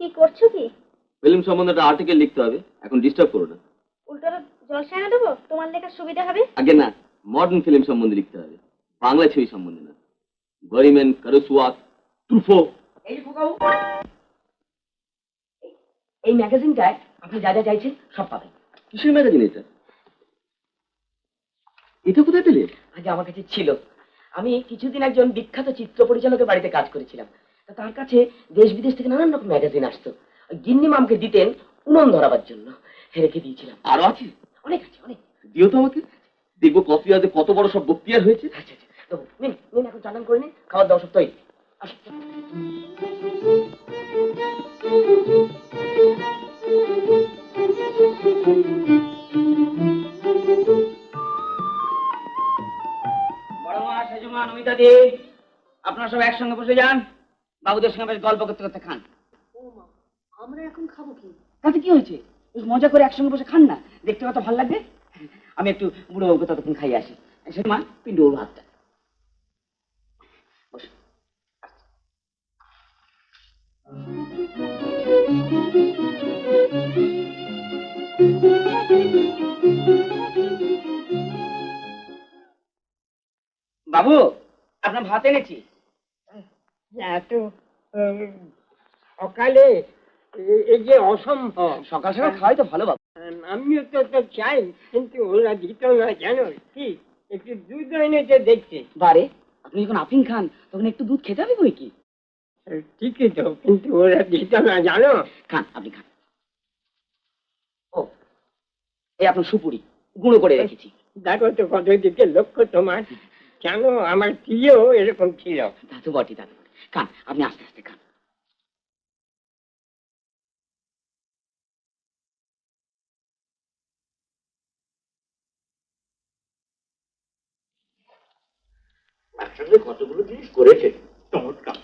কি করছো কি? ফিল্ম সম্বন্ধে একটা আর্টিকেল লিখতে হবে, এখন ডিস্টার্ব করো না। উল্টোটা জলসায় না দেবো, তোমার লেখার সুবিধা হবে। আগে না, মডার্ন ফিল্ম সম্বন্ধে লিখতে হবে, বাংলা ছবি সম্বন্ধে না। গরিমেন কারুসওয়াত ট্রুফো। এই ম্যাগাজিনটায় আপনি যা যা চাইছেন সব পাবেন। কিসের ম্যাগাজিন এটা? এটা কোথায় পেলে? আগে আমার কাছে ছিল। আমি কিছুদিন একজন বিখ্যাত চিত্র পরিচালকের বাড়িতে কাজ করেছিলাম। তার কাছে দেশ বিদেশ থেকে নানান রকম ম্যাগাজিন আসতো। গিন্নি মামকে দিতেন উনুন ধরাবার জন্য, রেখে দিয়েছিলাম। আরো আছে? অনেক আছে, অনেক। দিও তো আমাকে, দেখবো কপি আছে কত বড় সব বক্তিয়ার হয়েছে। আচ্ছা আচ্ছা, দেবো। নিন নিন, এখন চালান করে নিন, খাবার দাবার সব তৈরি। বড় মা, সেজমা, নমিতা দি, আপনারা সব একসঙ্গে বসে যান, বাবুদের সঙ্গে বেশ গল্প করতে করতে খান। আমরা এখন খাবো কি? তাতে কি হয়েছে, বেশ মজা করে একসঙ্গে বসে খান না, দেখতে কত ভালো লাগবে। আমি একটু বুড়ো বাবুকে ততক্ষণ খাইয়ে আসি। সেজমা, পিন্টু ওর ভাতটা বসো। বাবু, আপনার ভাত এনেছি। এত সকালে এই যে অসম্ভব। সকাল সকাল খাওয়াই তো ভালো বাবু। আমিও তো চাই, কিন্তু ওরা দিত না, জানো কি? একটু দুধ এনেছে দেখছি। বারে, আপনি যখন আফিং খান তখন একটু দুধ খেতে হবে বই কি। ঠিকই তো, কিন্তু ওরা দিত না, জানো। খান, আপনি খান। ও, এই আপনার সুপুরি গুঁড়ো করে রেখেছি। দেখো তো কত দিকে লক্ষ্য তোমার। কেন আমার প্রিয় এরকম ছিল। দাদু বটি, দাদু বটি। খান, আপনি আস্তে আস্তে খান। একসঙ্গে কতগুলো জিনিস করেছে, চমৎকার।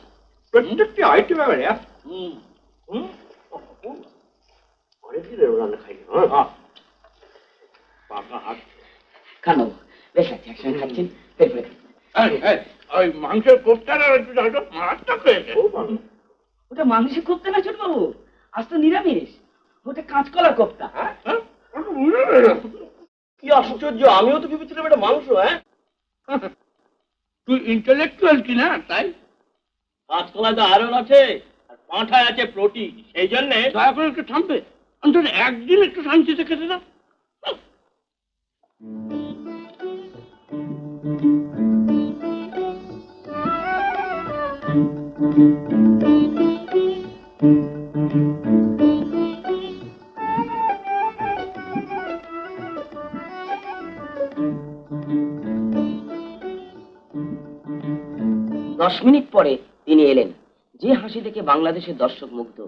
প্রত্যেকটি আইটেম এবারে অনেকদিন রান্না খাইনি। পাকা হাত। খান বাবু, বেশ লাগছে, একসঙ্গে খাচ্ছেন, পেট ভরে খান। ওই মাংসের কোপ্তাটা একটু মাছটা খেয়েছে। ওটা মাংসের কোপ্তা না ছোট বাবু, আজ তো নিরামিষ। ওটা কাঁচকলার কোপ্তা। কি আশ্চর্য, আমিও তো ভেবেছিলাম এটা মাংস। হ্যাঁ, তুই ইন্টেলেকচুয়াল কি না, তাই? কাঁচকলায় তো আয়রন আছে, আর পাঁঠায় আছে প্রোটিন, সেই জন্য দয়া করে একটু থামবে, অন্তত একদিন একটু শান্তিতে খেতে দাও। দশ মিনিট পরে তিনি এলেন। যে হাসি দেখে বাংলাদেশের দর্শক মুগ্ধ,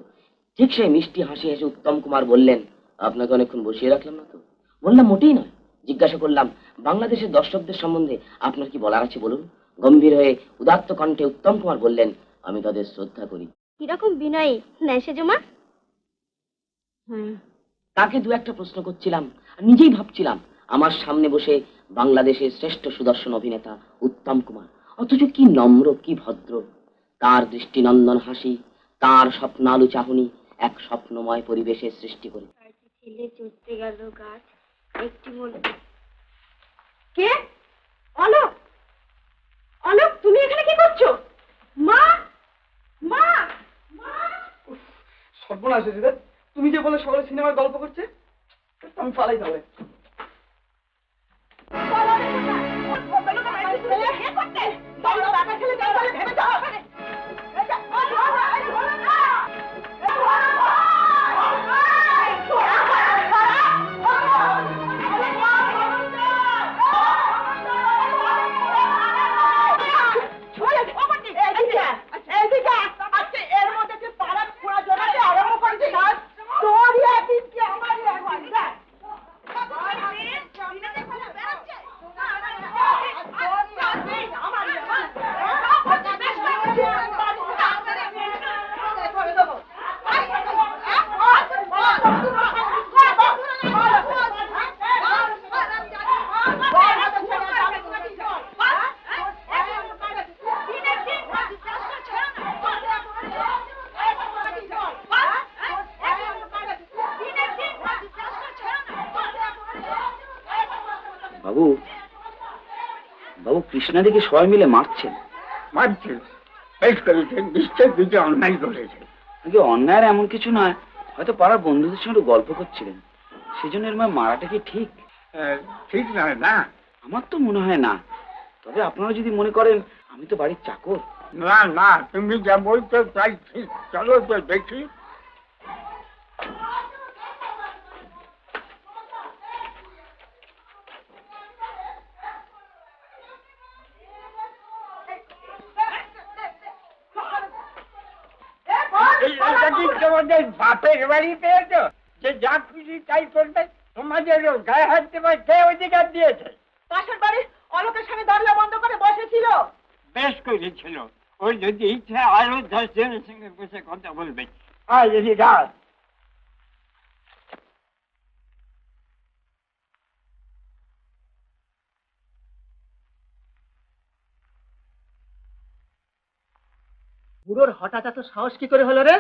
ঠিক সেই মিষ্টি হাসি হেসে উত্তম কুমার বললেন, আপনাকে অনেকক্ষণ বসিয়ে রাখলাম না তো? বললাম, মোটেই নয়। জিজ্ঞাসা করলাম, বাংলাদেশের দর্শকদের সম্বন্ধে আপনার কি বলার আছে বলুন। গম্ভীর হয়ে উদাত্ত কণ্ঠে উত্তম কুমার বললেন, আমি তাদের শ্রদ্ধা করি। কিরকম বিনয়ী না সেজমা? তাকে দু একটা প্রশ্ন করছিলাম আর নিজেই ভাবছিলাম, আমার সামনে বসে বাংলাদেশের শ্রেষ্ঠ সুদর্শন অভিনেতা উত্তম কুমার, অথচ কি নম্র, কি ভদ্র। তার দৃষ্টিনন্দন হাসি, তার স্বপ্নালু চাহনি এক স্বপ্নময় পরিবেশের সৃষ্টি করে। ছেলে চড়তে গেল গাছ, একটি বলে, কে? অলোক, অলোক, তুমি এখানে কি করছো? মা, মা, মা! সর্বনাশ হয়েছে, তুমি যে বলে সকালে সিনেমার গল্প করছে, আমি পালাই যাবে। বাবু, বাবু কৃষ্ণাদিকে সবাই মিলে মারছেন। মারছে, বেশ করেছে, নিশ্চয় দুটো অন্যায় করেছে। আগে অন্যায়ের এমন কিছু নয়, হয়তো পাড়ার বন্ধুদের সঙ্গে গল্প করছিলেন, সেজন্য এর মারাটা কি ঠিক? ঠিক নয় না? আমার তো মনে হয় না, তবে আপনারা যদি মনে করেন, আমি তো বাড়ির চাকর। না না, তুমি যা বলছো তাই ঠিক। চলো তো দেখি। এটা কি তোমাদের বাপের বাড়ি পেয়েছো যে যা খুশি তাই করবে? তোমাদের গায়ে হাত দেবার কে অধিকার দিয়েছে? পাশের বাড়ির অলোকের সামনে দরজা বন্ধ করে বসেছিল। বেশ করেছিল, ওর যদি ইচ্ছা আরো 10 জনের সঙ্গে বসে কথা বলবে। আর যদি গাছ বুড়োর হঠাৎ এত সাহস কি করে হলো রে?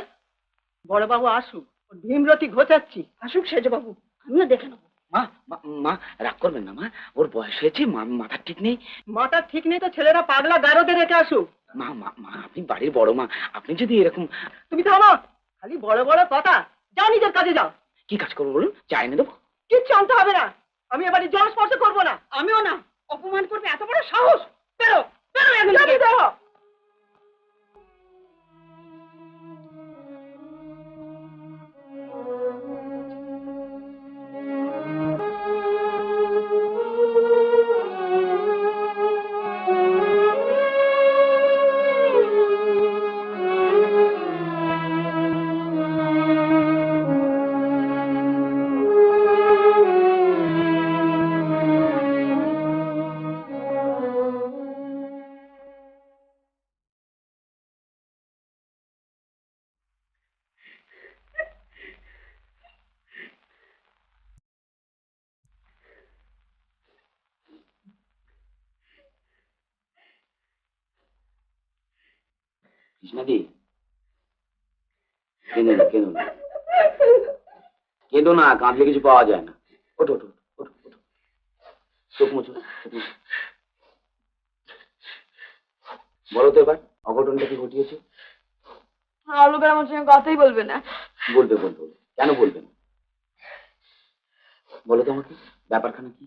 বড়বাবু আসুক, ওর ভীমরতি ঘোচাচ্ছি। আসুক সেজবাবু, আমিও দেখে নেবো। মা মা, মা রাগ করবেন না মা, ওর বয়স হয়েছে, মাথার ঠিক নেই। মাথা ঠিক নেই তো ছেলেরা পাগলা গারদে রেখে আসুক। মা মা মা, আপনি বাড়ির বড় মা, আপনি যদি এরকম। তুমি থামো, খালি বড় বড় কথা। যাও নিজের কাজে যাও। কি কাজ করবো বলুন? চা এনে দেবো? কিচ্ছু আনতে হবে না, আমি এবারে জল স্পর্শ করবো না। আমিও না। অপমান করবে এত বড় সাহস? বেরো বেরো এখান থেকে। বেরো। কৃষ্ণাদি, কেঁদো না, কেঁদো না, কেঁদো না, কাঁদলে কিছু পাওয়া যায় না। ওঠো ওঠো ওঠো ওঠো, চোখ মুছো, চোখ মুছো। বলো তো এবার অঘটনটা কি ঘটিয়েছে? অলোকের আমার সঙ্গে কথাই বলবে না। বলবে বলবে বলবে। কেন বলবে না? বলো তো আমাকে, ব্যাপারখানা কি?